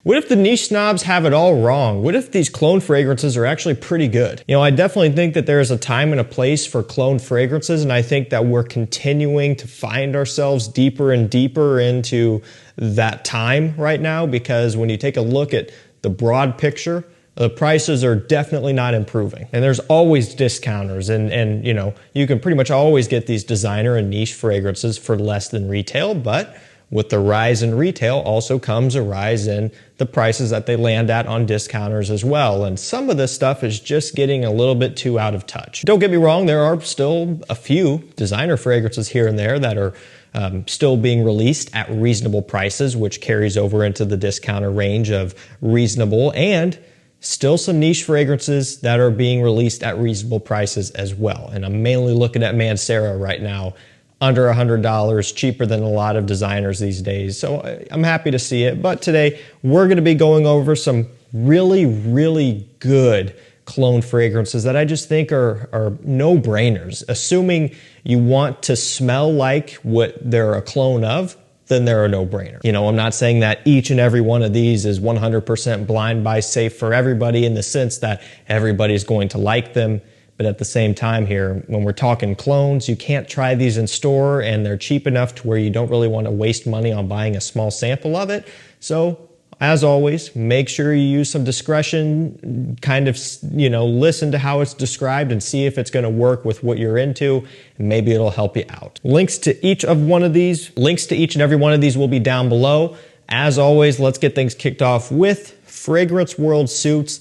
What if the niche snobs have it all wrong? What if these clone fragrances are actually pretty good? You know, I definitely think that there's a time and a place for clone fragrances, and I think that we're continuing to find ourselves deeper and deeper into that time right now, because when you take a look at the broad picture, the prices are definitely not improving. And there's always discounters, and you know, you can pretty much always get these designer and niche fragrances for less than retail, but with the rise in retail also comes a rise in the prices that they land at on discounters as well. And some of this stuff is just getting a little bit too out of touch. Don't get me wrong, there are still a few designer fragrances here and there that are still being released at reasonable prices, which carries over into the discounter range of reasonable, and still some niche fragrances that are being released at reasonable prices as well. And I'm mainly looking at Mancera right now, under $100, cheaper than a lot of designers these days. So I'm happy to see it. But today we're going to be going over some really, really good clone fragrances that I just think are no-brainers. Assuming you want to smell like what they're a clone of, then they're a no-brainer. You know, I'm not saying that each and every one of these is 100% blind buy safe for everybody in the sense that everybody's going to like them. But at the same time here, when we're talking clones, you can't try these in store, and they're cheap enough to where you don't really want to waste money on buying a small sample of it. So as always, make sure you use some discretion, kind of, you know, listen to how it's described and see if it's going to work with what you're into, and maybe it'll help you out. Links to each and every one of these will be down below. As always, let's get things kicked off with Fragrance World Suits.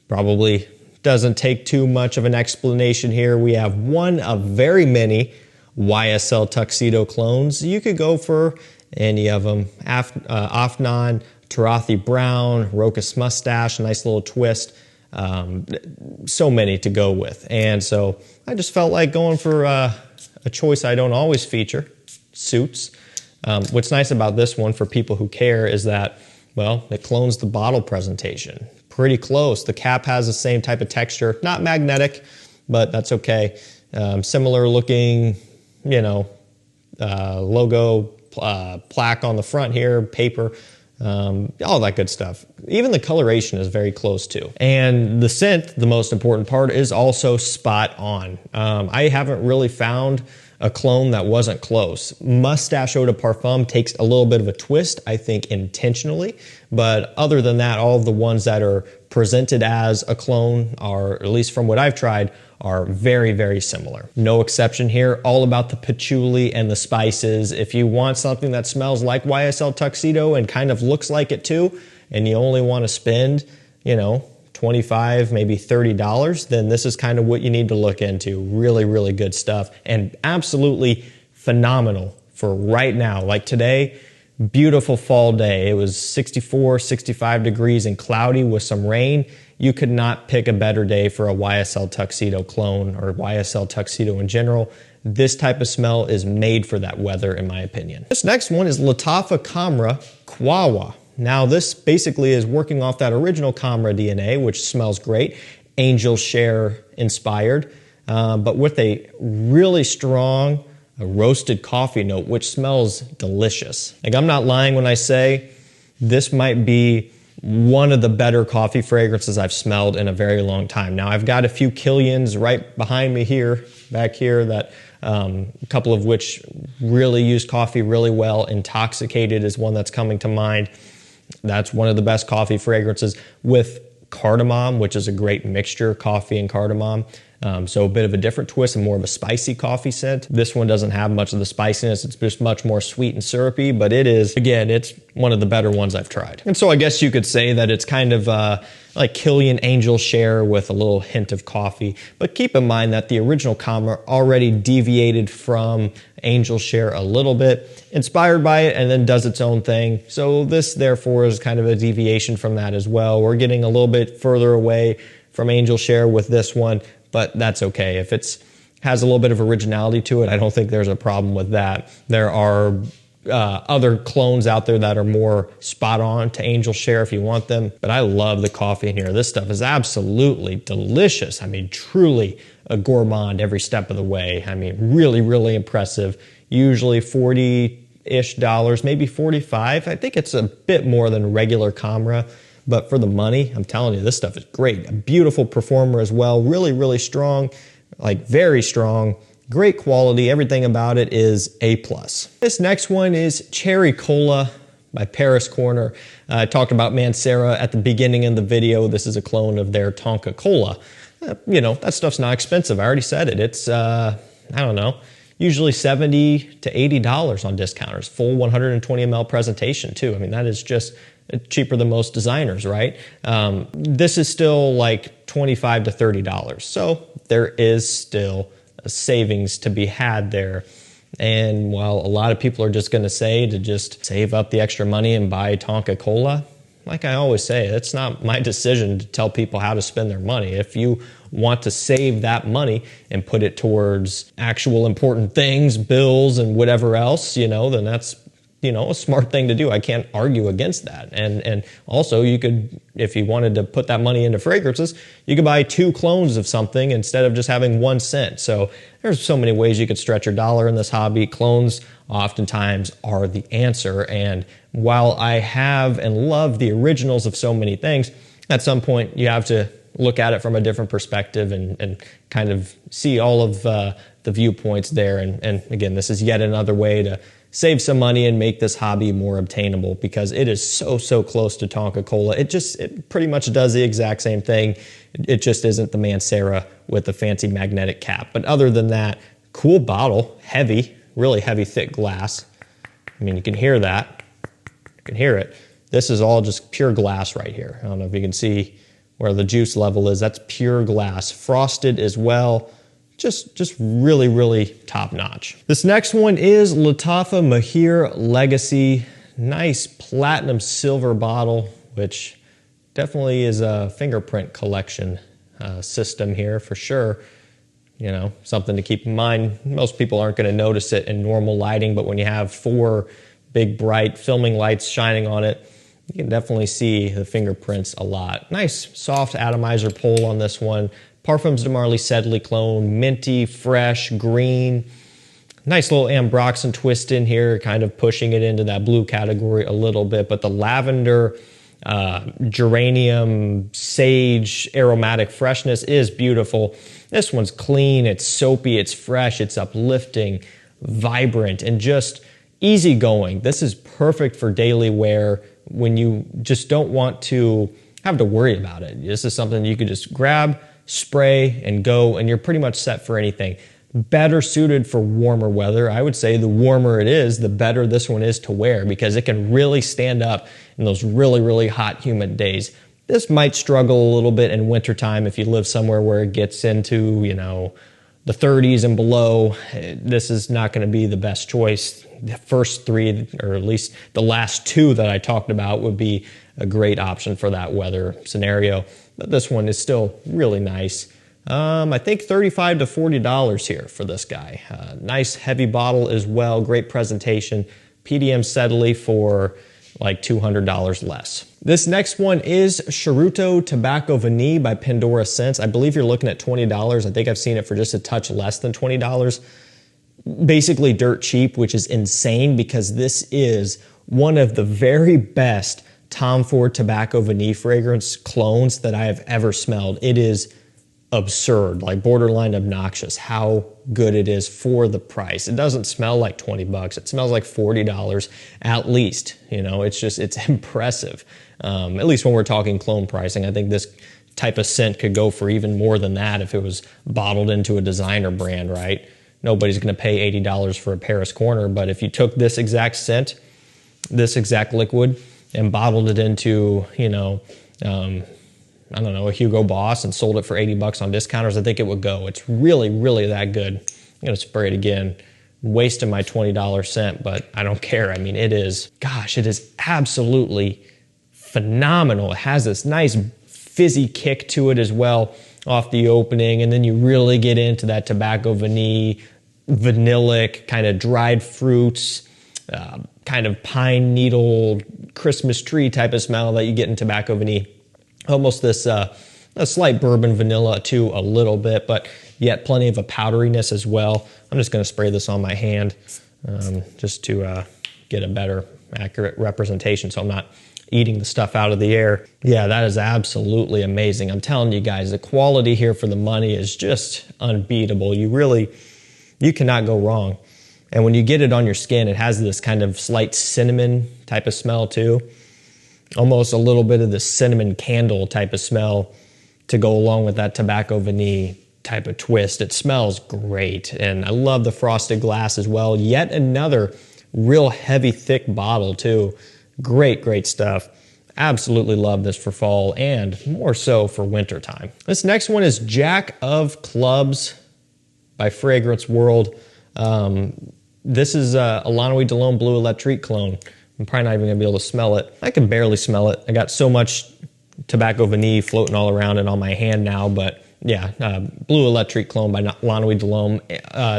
Probably doesn't take too much of an explanation here. We have one of very many YSL Tuxedo clones. You could go for any of them. Afnan, Tarathi Brown, Rokas Mustache, a nice little twist. So many to go with. And so I just felt like going for a choice I don't always feature, Suits. What's nice about this one for people who care is that, well, it clones the bottle presentation. Pretty close. The cap has the same type of texture, not magnetic, but that's okay. Similar looking, you know, logo, plaque on the front here, paper, all that good stuff. Even the coloration is very close too. And the scent, the most important part, is also spot on. I haven't really found a clone that wasn't close. Mustache Eau de Parfum takes a little bit of a twist, I think intentionally, but other than that, all of the ones that are presented as a clone are, at least from what I've tried, are very, very similar. No exception here, all about the patchouli and the spices. If you want something that smells like YSL Tuxedo and kind of looks like it too, and you only want to spend, you know, $25, maybe $30, then this is kind of what you need to look into. Really, really good stuff, and absolutely phenomenal for right now. Like today, beautiful fall day. It was 64, 65 degrees and cloudy with some rain. You could not pick a better day for a YSL Tuxedo clone or YSL Tuxedo in general. This type of smell is made for that weather, in my opinion. This next one is Latafa Kamra Kwawa. Now this basically is working off that original Kamra DNA, which smells great, Angel Share inspired, but with a really strong roasted coffee note, which smells delicious. Like, I'm not lying when I say this might be one of the better coffee fragrances I've smelled in a very long time. Now I've got a few Killians right behind me here, back here, that a couple of which really use coffee really well. Intoxicated is one that's coming to mind. That's one of the best coffee fragrances with cardamom, which is a great mixture, coffee and cardamom. So a bit of a different twist and more of a spicy coffee scent. This one doesn't have much of the spiciness. It's just much more sweet and syrupy, but it is, again, it's one of the better ones I've tried. And so I guess you could say that it's kind of like Killian Angel Share with a little hint of coffee. But keep in mind that the original Kamra already deviated from Angel Share a little bit, inspired by it, and then does its own thing. So this, therefore, is kind of a deviation from that as well. We're getting a little bit further away from Angel Share with this one, but that's okay. If it's has a little bit of originality to it, I don't think there's a problem with that. There are other clones out there that are more spot on to Angel Share if you want them, but I love the coffee in here. This stuff is absolutely delicious. I mean, truly a gourmand every step of the way. I mean, really, really impressive. Usually 40 50-ish dollars, maybe 45. I think it's a bit more than regular Camera, but for the money, I'm telling you, this stuff is great. A beautiful performer as well, really, really strong, like very strong, great quality. Everything about it is A+. This next one is Cherry Cola by Paris Corner. I talked about Mancera at the beginning of the video. This is a clone of their Tonka Cola. You know, that stuff's not expensive. I already said it. It's, I don't know, usually $70 to $80 on discounters. Full 120 ml presentation too. I mean, that is just cheaper than most designers, right? This is still like $25 to $30. So there is still a savings to be had there. And while a lot of people are just going to say to just save up the extra money and buy Tonka Cola, like I always say, it's not my decision to tell people how to spend their money. If you want to save that money and put it towards actual important things, bills and whatever else, you know, then that's, you know, a smart thing to do. I can't argue against that. And also you could, if you wanted to put that money into fragrances, you could buy 2 clones of something instead of just having 1 scent. So there's so many ways you could stretch your dollar in this hobby. Clones oftentimes are the answer. And while I have and love the originals of so many things, at some point you have to look at it from a different perspective and kind of see all of the viewpoints there. And again, this is yet another way to save some money and make this hobby more obtainable, because it is so close to Tonka Cola. It pretty much does the exact same thing. It just isn't the Mancera with the fancy magnetic cap. But other than that, cool bottle, heavy, really heavy, thick glass. I mean, you can hear that. You can hear it. This is all just pure glass right here. I don't know if you can see where the juice level is. That's pure glass. Frosted as well. Just really top notch. This next one is Lattafa Mahir Legacy. Nice platinum silver bottle, which definitely is a fingerprint collection system here for sure. You know, something to keep in mind. Most people aren't going to notice it in normal lighting, but when you have 4 big bright filming lights shining on it, you can definitely see the fingerprints a lot. Nice soft atomizer pull on this one. Parfums de Marly Sedley clone, minty, fresh, green. Nice little ambroxan twist in here, kind of pushing it into that blue category a little bit. But the lavender, geranium, sage, aromatic freshness is beautiful. This one's clean, it's soapy, it's fresh, it's uplifting, vibrant, and just easygoing. This is perfect for daily wear when you just don't want to have to worry about it. This is something you could just grab, spray, and go, and you're pretty much set for anything. Better suited for warmer weather. I would say the warmer it is, the better this one is to wear, because it can really stand up in those really hot, humid days. This might struggle a little bit in wintertime if you live somewhere where it gets into, you know, the 30s and below. This is not going to be the best choice. The first 3, or at least the last 2 that I talked about, would be a great option for that weather scenario. But this one is still really nice. I think $35 to $40 here for this guy. Nice heavy bottle as well, great presentation. PDM Sedley for like $200 less. This next one is Charuto Tobacco Vanille by Pandora Scents. I believe you're looking at $20. I think I've seen it for just a touch less than $20. Basically dirt cheap, which is insane, because this is one of the very best Tom Ford Tobacco Vanille fragrance clones that I have ever smelled. It is absurd, like borderline obnoxious how good it is for the price. It doesn't smell like 20 bucks. It smells like $40 at least. You know, it's impressive. At least when we're talking clone pricing. I think this type of scent could go for even more than that if it was bottled into a designer brand, right? Nobody's going to pay $80 for a Paris Corner, but if you took this exact scent, this exact liquid, and bottled it into, you know, I don't know, a Hugo Boss, and sold it for 80 bucks on discounters, I think it would go. It's really that good. I'm going to spray it again. Wasting my $20 scent, but I don't care. I mean, it is absolutely phenomenal. It has this nice fizzy kick to it as well off the opening, and then you really get into that tobacco vanillic, kind of dried fruits, kind of pine needle, Christmas tree type of smell that you get in tobacco vanille. Almost this a slight bourbon vanilla too, a little bit, but yet plenty of a powderiness as well. I'm just going to spray this on my hand just to get a better accurate representation so I'm not eating the stuff out of the air. Yeah, that is absolutely amazing. I'm telling you guys, the quality here for the money is just unbeatable. You cannot go wrong. And when you get it on your skin, it has this kind of slight cinnamon type of smell too. Almost a little bit of the cinnamon candle type of smell to go along with that tobacco vanille type of twist. It smells great. And I love the frosted glass as well. Yet another real heavy, thick bottle too. Great, great stuff. Absolutely love this for fall and more so for winter time. This next one is Jack of Clubs by Fragrance World. This is a Lanui de L'Homme Bleu Electrique cologne. I'm probably not even gonna be able to smell it. I can barely smell it. I got so much tobacco vanille floating all around it on my hand now, but yeah, Bleu Electrique cologne by Lanui de L'Homme.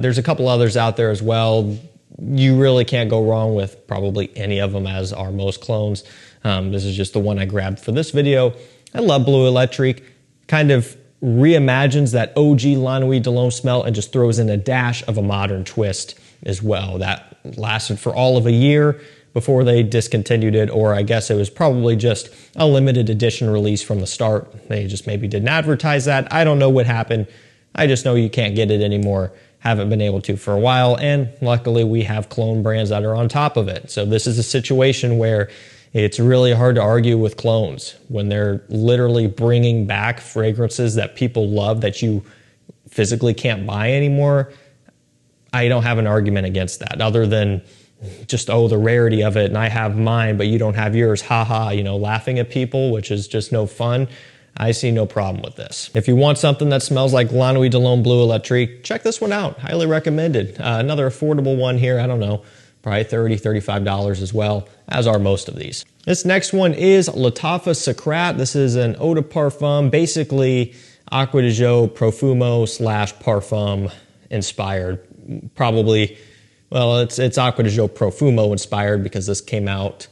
There's a couple others out there as well. You really can't go wrong with probably any of them, as are most clones. This is just the one I grabbed for this video. I love Bleu Electrique. Kind of reimagines that OG Lanui de L'Homme smell and just throws in a dash of a modern twist as well. That lasted for all of a year before they discontinued it, or I guess it was probably just a limited edition release from the start. They just maybe didn't advertise that. I don't know what happened. I just know you can't get it anymore. Haven't been able to for a while, and luckily we have clone brands that are on top of it. So this is a situation where it's really hard to argue with clones when they're literally bringing back fragrances that people love that you physically can't buy anymore. I don't have an argument against that other than just, oh, the rarity of it, and I have mine, but you don't have yours, haha, you know, laughing at people, which is just no fun. I see no problem with this. If you want something that smells like Lanui de L'Homme Bleu Electrique, check this one out. Highly recommended. Another affordable one here, I don't know, probably $30, $35 as well, as are most of these. This next one is Lattafa Secret. This is an eau de parfum, basically Acqua di Gio Profumo / parfum inspired. Probably, well, it's Acqua di Gio Profumo inspired because this came out,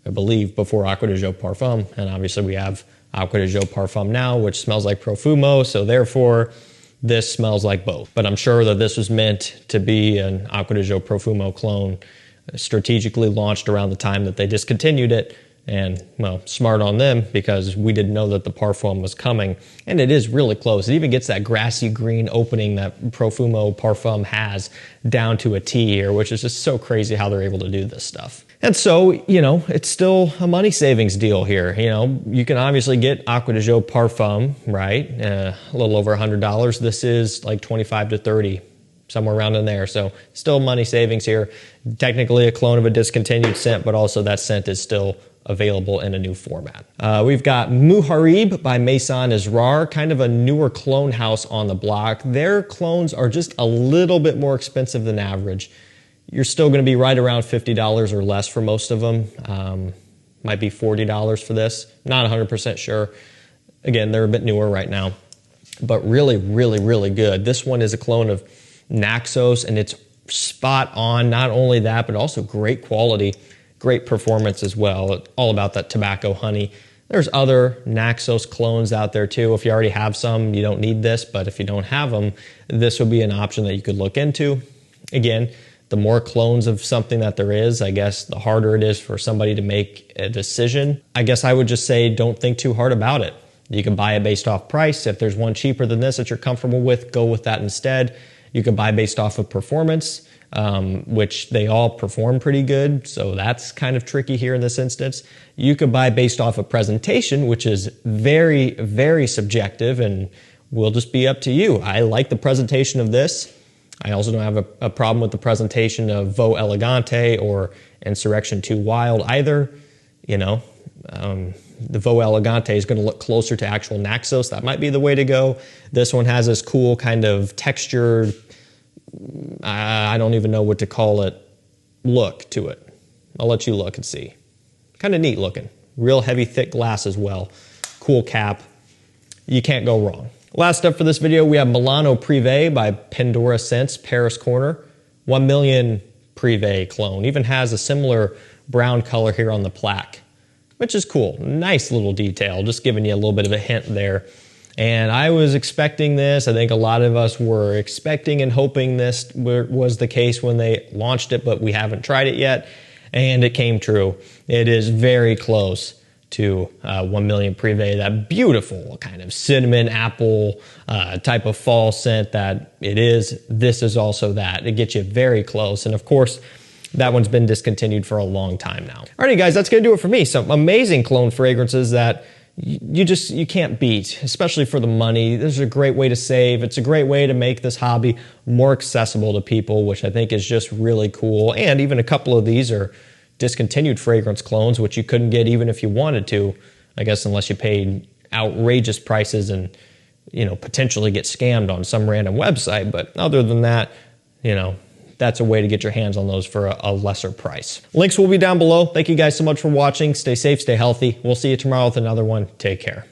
I believe, before Acqua di Gio Parfum, and obviously we have Acqua di Gio Parfum now, which smells like Profumo, so therefore this smells like both. But I'm sure that this was meant to be an Acqua di Gio Profumo clone, strategically launched around the time that they discontinued it, and, well, smart on them because we didn't know that the Parfum was coming. And it is really close. It even gets that grassy green opening that Profumo Parfum has down to a T here, which is just so crazy how they're able to do this stuff. And so, you know, it's still a money savings deal here. You know, you can obviously get Acqua di Gio Parfum, right? A little over $100. This is like 25 to 30, somewhere around in there. So still money savings here. Technically a clone of a discontinued scent, but also that scent is still available in a new format. We've got Muharib by Maison Israr, kind of a newer clone house on the block. Their clones are just a little bit more expensive than average. You're still going to be right around $50 or less for most of them. Might be $40 for this. Not 100% sure. Again, they're a bit newer right now, but really, really, really good. This one is a clone of Naxos, and it's spot on. Not only that, but also great quality, great performance as well. It's all about that tobacco honey. There's other Naxos clones out there too. If you already have some, you don't need this, but if you don't have them, this would be an option that you could look into. Again, the more clones of something that there is, I guess the harder it is for somebody to make a decision. I guess I would just say don't think too hard about it. You can buy it based off price. If there's one cheaper than this that you're comfortable with, go with that instead. You can buy based off of performance, which they all perform pretty good, so that's kind of tricky here in this instance. You could buy based off of presentation, which is very, very subjective and will just be up to you. I like the presentation of this. I also don't have a problem with the presentation of Vo Elegante or Insurrection 2 Wild either. You know, the Vo Elegante is going to look closer to actual Naxos. That might be the way to go. This one has this cool kind of textured, I don't even know what to call it, look to it. I'll let you look and see. Kind of neat looking. Real heavy, thick glass as well. Cool cap. You can't go wrong. Last up for this video, we have Milano Privé by Pandora Scents, Paris Corner. 1 million Privé clone. Even has a similar brown color here on the plaque, which is cool. Nice little detail, just giving you a little bit of a hint there. And I was expecting this. I think a lot of us were expecting and hoping this was the case when they launched it, but we haven't tried it yet. And it came true. It is very close to 1 million Privé, that beautiful kind of cinnamon apple type of fall scent that it is. This is also that. It gets you very close. And of course, that one's been discontinued for a long time now. Alrighty guys, that's gonna do it for me. Some amazing clone fragrances that you can't beat, especially for the money. This is a great way to save. It's a great way to make this hobby more accessible to people, which I think is just really cool. And even a couple of these are discontinued fragrance clones, which you couldn't get even if you wanted to, I guess, unless you paid outrageous prices and, you know, potentially get scammed on some random website. But other than that, you know, that's a way to get your hands on those for a lesser price. Links will be down below. Thank you guys so much for watching. Stay safe, stay healthy. We'll see you tomorrow with another one. Take care.